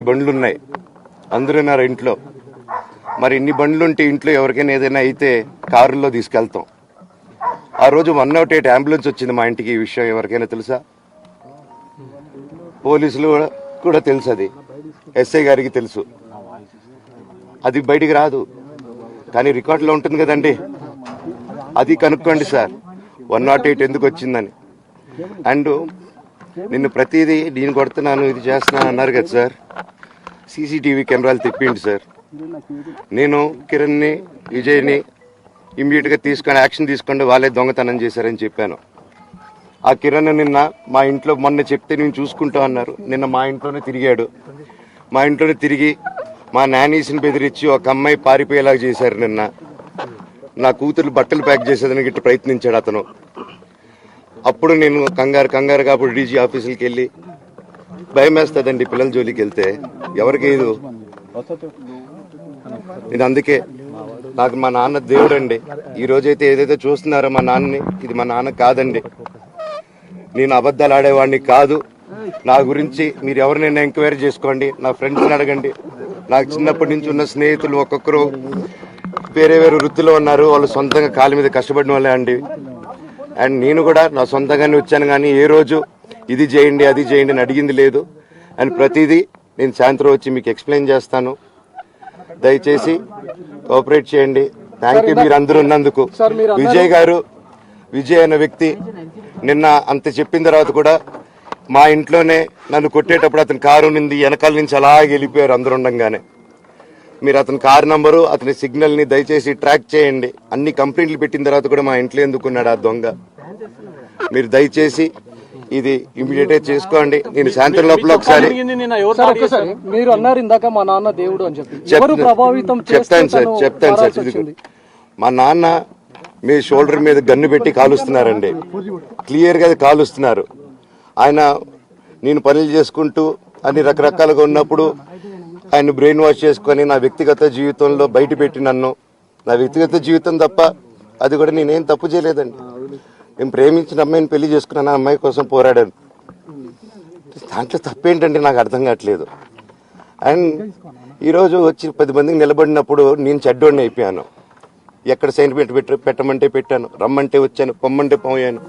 బండ్లు ఉన్నాయి, అందరూ ఉన్నారు ఇంట్లో. మరి ఇన్ని బండ్లు ఉంటే ఇంట్లో ఎవరికైనా ఏదైనా అయితే కారుల్లో తీసుకెళ్తాం. ఆ రోజు 108 అంబులెన్స్ వచ్చింది మా ఇంటికి. ఈ విషయం ఎవరికైనా తెలుసా? పోలీసులు కూడా తెలుసు, అది ఎస్ఐ గారికి తెలుసు. అది బయటికి రాదు, కానీ రికార్డులో ఉంటుంది కదండి. అది కనుక్కోండి సార్ 108 ఎందుకు వచ్చిందని. అండ్ నిన్ను ప్రతిదీ నేను కొడుతున్నాను, ఇది చేస్తున్నాను అన్నారు కదా సార్. సీసీటీవీ కెమెరాలు తెప్పిండి సార్. నేను కిరణ్ని, విజయ్ని ఇమ్మీడియట్గా తీసుకొని యాక్షన్ తీసుకోండి, వాళ్ళే దొంగతనం చేశారని చెప్పాను. ఆ కిరణ్ నిన్న మా ఇంట్లో మొన్న చెప్తే నేను చూసుకుంటా అన్నారు. నిన్న మా ఇంట్లోనే తిరిగాడు. మా ఇంట్లోనే తిరిగి మా నానీస్ని బెదిరించి ఒక అమ్మాయి పారిపోయేలాగా చేశారు. నిన్న నా కూతురు బట్టలు ప్యాక్ చేసేదానికి ఇట్లా ప్రయత్నించాడు అతను. అప్పుడు నేను కంగారుగా అప్పుడు డీజీ ఆఫీసులకి వెళ్ళి, భయం వేస్తుందండి పిల్లల జోలికి వెళ్తే, ఎవరికి ఇది. నేను అందుకే నాకు మా నాన్న దేవుడండి. ఈ రోజైతే ఏదైతే చూస్తున్నారో మా నాన్నని, ఇది మా నాన్న కాదండి. నేను అబద్ధాలు ఆడేవాడిని కాదు. నా గురించి మీరు ఎవరినైనా ఎంక్వైరీ చేసుకోండి, నా ఫ్రెండ్స్ని అడగండి. నాకు చిన్నప్పటి నుంచి ఉన్న స్నేహితులు ఒక్కొక్కరు వేరే వృత్తిలో ఉన్నారు. వాళ్ళు సొంతంగా కాళ్ళ మీద కష్టపడిన వాళ్ళే అండి. అండ్ నేను కూడా నా సొంతంగానే వచ్చాను, కానీ ఏ రోజు ఇది చేయండి అది చేయండి అని అడిగింది లేదు. అండ్ ప్రతిదీ నేను సాయంత్రం వచ్చి మీకు ఎక్స్ప్లెయిన్ చేస్తాను. దయచేసి కోఆపరేట్ చేయండి. థ్యాంక్ యూ మీరు అందరూ ఉన్నందుకు. విజయ్ అనే వ్యక్తి నిన్న అంత చెప్పిన తర్వాత కూడా మా ఇంట్లోనే నన్ను కొట్టేటప్పుడు అతని కారు ఉంది, వెనకాల నుంచి అలాగే వెళ్ళిపోయారు అందరూ ఉండంగానే. మీరు అతని కారు నంబరు, అతని సిగ్నల్ని దయచేసి ట్రాక్ చేయండి. అన్ని కంప్లైంట్లు పెట్టిన తర్వాత కూడా మా ఇంట్లో ఎందుకున్నాడు ఆ దొంగ? మీరు దయచేసి ఇది ఇమీడియట్ గా చేసుకోండి. నేను సాయంత్రం లోపల ఒకసారి మీరు అన్నారు ఇందాక మా నాన్న దేవుడు అని చెప్పి, చెప్తాను సార్. మా నాన్న మీ షోల్డర్ మీద గన్ను పెట్టి కాలుస్తున్నారండి, క్లియర్ గా కాలుస్తున్నారు. ఆయన నేను పనులు చేసుకుంటూ అన్ని రకరకాలుగా ఉన్నప్పుడు ఆయన బ్రెయిన్ వాష్ చేసుకొని నా వ్యక్తిగత జీవితంలో బయట పెట్టి నన్ను, నా వ్యక్తిగత జీవితం తప్ప అది కూడా నేనేం తప్పు చేయలేదండి. నేను ప్రేమించిన అమ్మాయిని పెళ్లి చేసుకున్నాను, ఆ అమ్మాయి కోసం పోరాడాను. దాంట్లో తప్పేంటంటే నాకు అర్థం కావట్లేదు. అండ్ ఈరోజు వచ్చి 10 మందికి నిలబడినప్పుడు నేను చెడ్డోడిని అయిపోయాను. ఎక్కడ సైన్ పెట్టమంటే పెట్టాను, రమ్మంటే వచ్చాను, పొమ్మంటే పోయాను.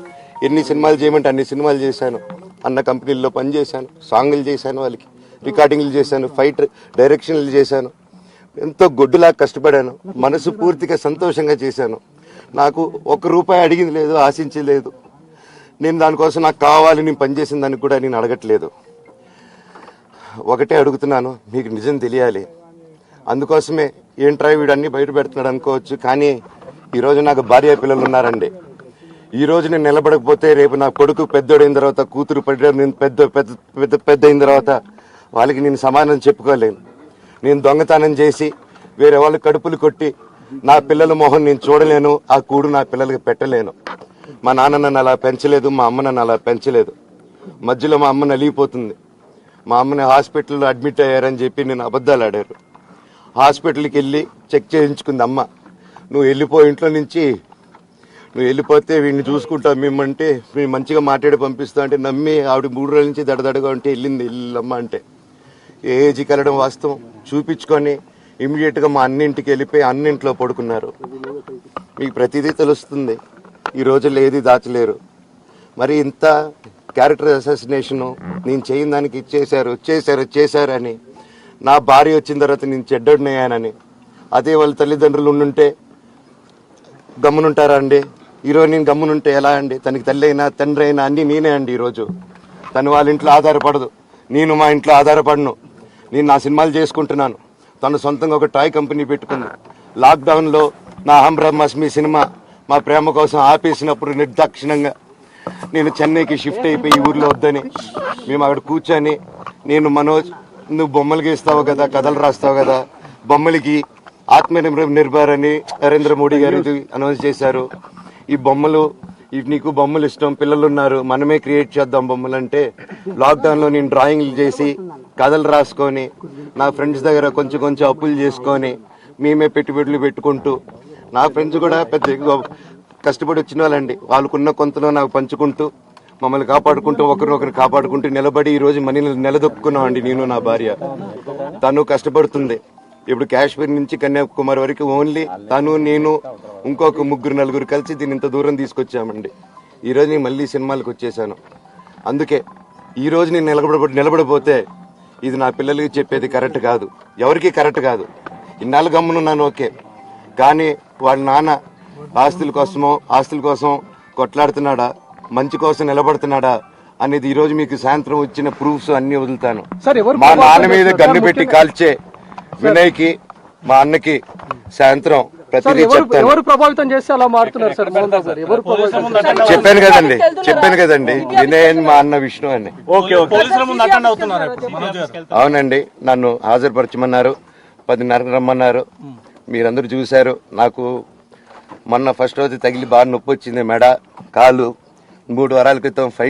ఎన్ని సినిమాలు చేయమంటే అన్ని సినిమాలు చేశాను. అన్న కంపెనీల్లో పనిచేశాను, సాంగులు చేశాను, వాళ్ళకి రికార్డింగ్లు చేశాను, ఫైట్ డైరెక్షన్లు చేశాను. ఎంతో గొడ్డులాగా కష్టపడాను, మనసు పూర్తిగా సంతోషంగా చేశాను. నాకు ₹1 అడిగింది లేదు, ఆశించలేదు. నేను దానికోసం నాకు కావాలి, నేను పనిచేసిన దానికి కూడా నేను అడగట్లేదు. ఒకటే అడుగుతున్నాను, మీకు నిజం తెలియాలి. అందుకోసమే ఏంట్రా వీడు అన్ని బయట పెడుతున్నాడు అనుకోవచ్చు, కానీ ఈరోజు నాకు భార్య పిల్లలు ఉన్నారండి. ఈ రోజు నేను నిలబడకపోతే రేపు నా కొడుకు పెద్దోడైన తర్వాత, కూతురు నేను పెద్ద అయిన తర్వాత వాళ్ళకి నేను సమాధానం చెప్పుకోలేను. నేను దొంగతనం చేసి వేరే వాళ్ళు కడుపులు కొట్టి నా పిల్లల మొహం నేను చూడలేను, ఆ కూడు నా పిల్లలకి పెట్టలేను. మా నాన్న నన్ను అలా పెంచలేదు, మా అమ్మ నన్ను అలా పెంచలేదు. మధ్యలో మా అమ్మ నలిగిపోతుంది. మా అమ్మని హాస్పిటల్లో అడ్మిట్ అయ్యారని చెప్పి నేను అబద్ధాలు ఆడారు. హాస్పిటల్కి వెళ్ళి చెక్ చేయించుకుంది అమ్మ. నువ్వు వెళ్ళిపో ఇంట్లో నుంచి, నువ్వు వెళ్ళిపోతే వీడిని చూసుకుంటావు మేమంటే, మేము మంచిగా మాట్లాడి పంపిస్తా అంటే నమ్మి ఆవిడ 3 రోజుల నుంచి దడదడగా ఉంటే వెళ్ళమ్మ అంటే. ఏజీకి వెళ్ళడం వాస్తవం చూపించుకొని ఇమీడియట్గా మా అన్నింటికి వెళ్ళిపోయి అన్నింట్లో పడుకున్నారు. మీకు ప్రతిదీ తెలుస్తుంది. ఈ రోజుల్లో ఏది దాచలేరు. మరి ఇంత క్యారెక్టర్ అసాసినేషను నేను చేయని దానికి చేశారని, నా భార్య వచ్చిన తర్వాత నేను చెడ్డోడినయ్యానని, అదే వాళ్ళ తల్లిదండ్రులు ఉండుంటే గమ్మునుంటారా అండి? ఈరోజు నేను గమ్మునుంటే ఎలా అండి? తనకి తల్లి అయినా తండ్రి అయినా అన్నీ నేనే అండి. ఈరోజు తను వాళ్ళ ఇంట్లో ఆధారపడదు, నేను మా ఇంట్లో ఆధారపడను. నేను నా సినిమాలు చేసుకుంటున్నాను. తను సొంతంగా ఒక టాయ్ కంపెనీ పెట్టుకుంది. లాక్డౌన్లో నా హమ్ బ్రహ్మాస్మి సినిమా మా ప్రేమ కోసం ఆపేసినప్పుడు నిర్దాక్షిణంగా నేను చెన్నైకి షిఫ్ట్ అయిపోయి ఈ ఊర్లో వద్దని మేము అక్కడ కూర్చొని, నేను మనోజ్ నువ్వు బొమ్మలు గీస్తావు కదా, కథలు రాస్తావు కదా, బొమ్మలకి ఆత్మనిర్భర్ అని నరేంద్ర మోడీ గారు అనౌన్స్ చేశారు. ఈ బొమ్మలు, నీకు బొమ్మలు ఇష్టం, పిల్లలు ఉన్నారు, మనమే క్రియేట్ చేద్దాం బొమ్మలు అంటే, లాక్డౌన్లో నేను డ్రాయింగ్లు చేసి కథలు రాసుకొని నా ఫ్రెండ్స్ దగ్గర కొంచెం అప్పులు చేసుకొని మేమే పెట్టుబడులు పెట్టుకుంటూ, నా ఫ్రెండ్స్ కూడా పెద్ద కష్టపడి వచ్చిన వాళ్ళండి, వాళ్ళకున్న కొంతలో నాకు పంచుకుంటూ మమ్మల్ని కాపాడుకుంటూ ఒకరినొకరు కాపాడుకుంటూ నిలబడి ఈ రోజు మనీ నిలదొక్కున్నామండి. నేను నా భార్య, తను కష్టపడుతుంది. ఇప్పుడు కాశ్మీర్ నుంచి కన్యాకుమారి వరకు ఓన్లీ తను, నేను, ఇంకొక 3-4 కలిసి దీన్ని ఇంత దూరం తీసుకొచ్చామండి. ఈ రోజు నేను మళ్ళీ సినిమాలకు వచ్చేసాను. అందుకే ఈ రోజు నేను నిలబడిపోతే ఇది నా పిల్లలకి చెప్పేది కరెక్ట్ కాదు, ఎవరికి కరెక్ట్ కాదు. ఇన్నాళ్ళు గమ్మునున్నాను ఓకే, కానీ వాళ్ళ నాన్న ఆస్తుల కోసం కొట్లాడుతున్నాడా, మంచి కోసం నిలబడుతున్నాడా అనేది ఈ రోజు మీకు సాయంత్రం వచ్చిన ప్రూఫ్స్ అన్ని వదులుతాను. మా నాన్న మీద గన్ను పెట్టి కాల్చే వినయ్కి, మా అన్నకి సాయంత్రం ప్రతిదీ చెప్తాను. ఎవరు ప్రభావితం చేస్తే అలా మారుతున్నారు సార్ మోహన్ రావు గారు? ఎవరు ప్రభావితం? చెప్పాను కదండి వినయ్ అని, మా అన్న విష్ణు అని. అవునండి, నన్ను హాజరుపరచమన్నారు, 10:30 రమ్మన్నారు. మీరందరూ చూశారు. నాకు మొన్న ఫస్ట్ రోజు తగిలి బాగా నొప్పి వచ్చింది, మెడ, కాలు. 3 వారాల క్రితం